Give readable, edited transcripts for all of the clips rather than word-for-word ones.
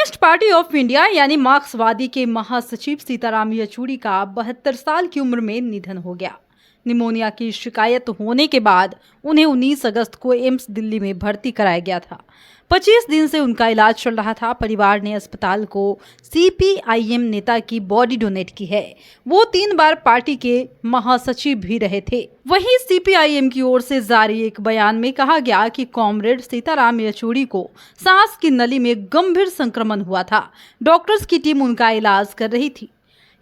Communist party of India यानी मार्क्सवादी के महासचिव सीताराम येचुरी का 72 साल की उम्र में निधन हो गया। निमोनिया की शिकायत होने के बाद उन्हें 19 अगस्त को एम्स दिल्ली में भर्ती कराया गया था। 25 दिन से उनका इलाज चल रहा था। परिवार ने अस्पताल को सीपीआईएम नेता की बॉडी डोनेट की है। वो 3 बार पार्टी के महासचिव भी रहे थे। वहीं सीपीआईएम की ओर से जारी एक बयान में कहा गया कि कॉमरेड सीताराम येचुरी को सांस की नली में गंभीर संक्रमण हुआ था। डॉक्टर्स की टीम उनका इलाज कर रही थी।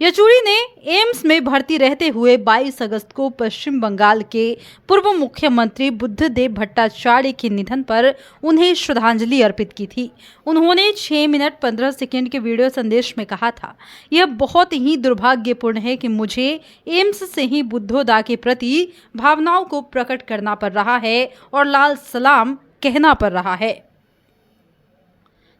येचुरी ने एम्स में भर्ती रहते हुए 22 अगस्त को पश्चिम बंगाल के पूर्व मुख्यमंत्री बुद्धदेव भट्टाचार्य के निधन पर उन्हें श्रद्धांजलि अर्पित की थी। उन्होंने 6 मिनट 15 सेकंड के वीडियो संदेश में कहा था, यह बहुत ही दुर्भाग्यपूर्ण है कि मुझे एम्स से ही बुद्धोदा के प्रति भावनाओं को प्रकट करना पड़ रहा है और लाल सलाम कहना पड़ रहा है।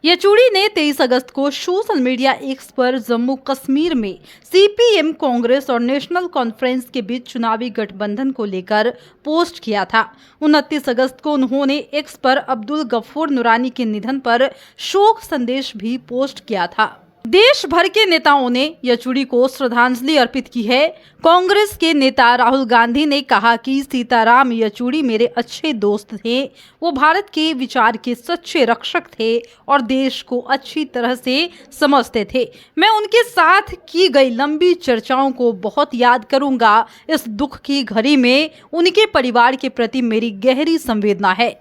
येचुरी ने 23 अगस्त को सोशल मीडिया एक्स पर जम्मू कश्मीर में सीपीएम, कांग्रेस और नेशनल कॉन्फ्रेंस के बीच चुनावी गठबंधन को लेकर पोस्ट किया था। 29 अगस्त को उन्होंने एक्स पर अब्दुल गफूर नुरानी के निधन पर शोक संदेश भी पोस्ट किया था। देश भर के नेताओं ने येचुरी को श्रद्धांजलि अर्पित की है। कांग्रेस के नेता राहुल गांधी ने कहा कि सीताराम येचुरी मेरे अच्छे दोस्त थे। वो भारत के विचार के सच्चे रक्षक थे और देश को अच्छी तरह से समझते थे। मैं उनके साथ की गई लंबी चर्चाओं को बहुत याद करूंगा। इस दुख की घड़ी में उनके परिवार के प्रति मेरी गहरी संवेदना है।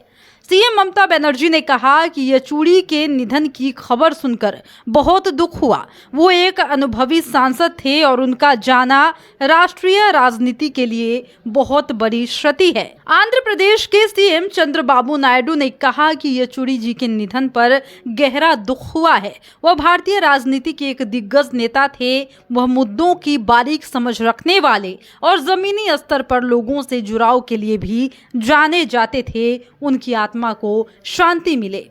सीएम ममता बनर्जी ने कहा कि येचुरी के निधन की खबर सुनकर बहुत दुख हुआ। वो एक अनुभवी सांसद थे और उनका जाना राष्ट्रीय राजनीति के लिए बहुत बड़ी क्षति है। आंध्र प्रदेश के सीएम चंद्रबाबू नायडू ने कहा कि येचुरी जी के निधन पर गहरा दुख हुआ है। वह भारतीय राजनीति के एक दिग्गज नेता थे। वह मुद्दों की बारीक समझ रखने वाले और जमीनी स्तर पर लोगों से जुड़ाव के लिए भी जाने जाते थे। उनकी आत्मा को शांति मिले।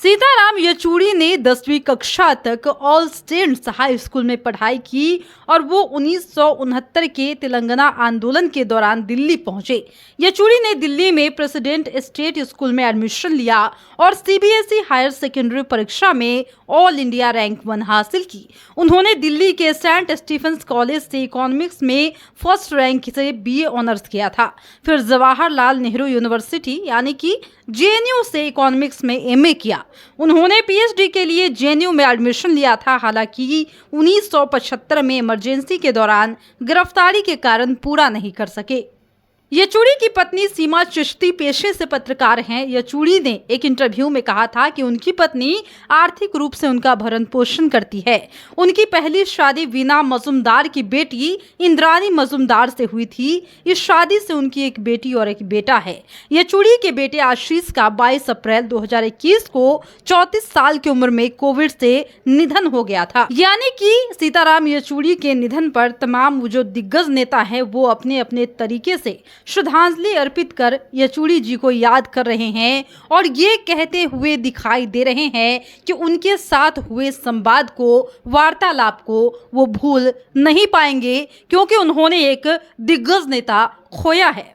सीताराम येचुरी ने 10वीं कक्षा तक ऑल स्टूडेंट्स हाई स्कूल में पढ़ाई की और वो 1969 के तेलंगाना आंदोलन के दौरान दिल्ली पहुंचे। येचुरी ने दिल्ली में प्रेसिडेंट स्टेट स्कूल में एडमिशन लिया और सीबीएसई हायर सेकेंडरी परीक्षा में ऑल इंडिया रैंक 1 हासिल की। उन्होंने दिल्ली के सेंट स्टीफेंस कॉलेज से इकोनॉमिक्स में फर्स्ट रैंक से बीए ऑनर्स किया था। फिर जवाहरलाल नेहरू यूनिवर्सिटी यानी कि जेएनयू से इकोनॉमिक्स में एमए किया। उन्होंने पीएचडी के लिए जेएनयू में एडमिशन लिया था। हालांकि 1975 में इमरजेंसी के दौरान गिरफ्तारी के कारण पूरा नहीं कर सके। येचुरी की पत्नी सीमा चिश्ती पेशे से पत्रकार हैं। येचुरी ने एक इंटरव्यू में कहा था कि उनकी पत्नी आर्थिक रूप से उनका भरण पोषण करती है। उनकी पहली शादी वीना मजूमदार की बेटी इंद्रानी मजूमदार से हुई थी। इस शादी से उनकी एक बेटी और एक बेटा है। येचुरी के बेटे आशीष का 22 अप्रैल 2021 को 34 साल की उम्र में कोविड से निधन हो गया था। यानी कि सीताराम येचुरी के निधन पर तमाम जो दिग्गज नेता है वो अपने अपने तरीके से श्रद्धांजलि अर्पित कर येचुरी जी को याद कर रहे हैं और ये कहते हुए दिखाई दे रहे हैं कि उनके साथ हुए संवाद को, वार्तालाप को वो भूल नहीं पाएंगे, क्योंकि उन्होंने एक दिग्गज नेता खोया है।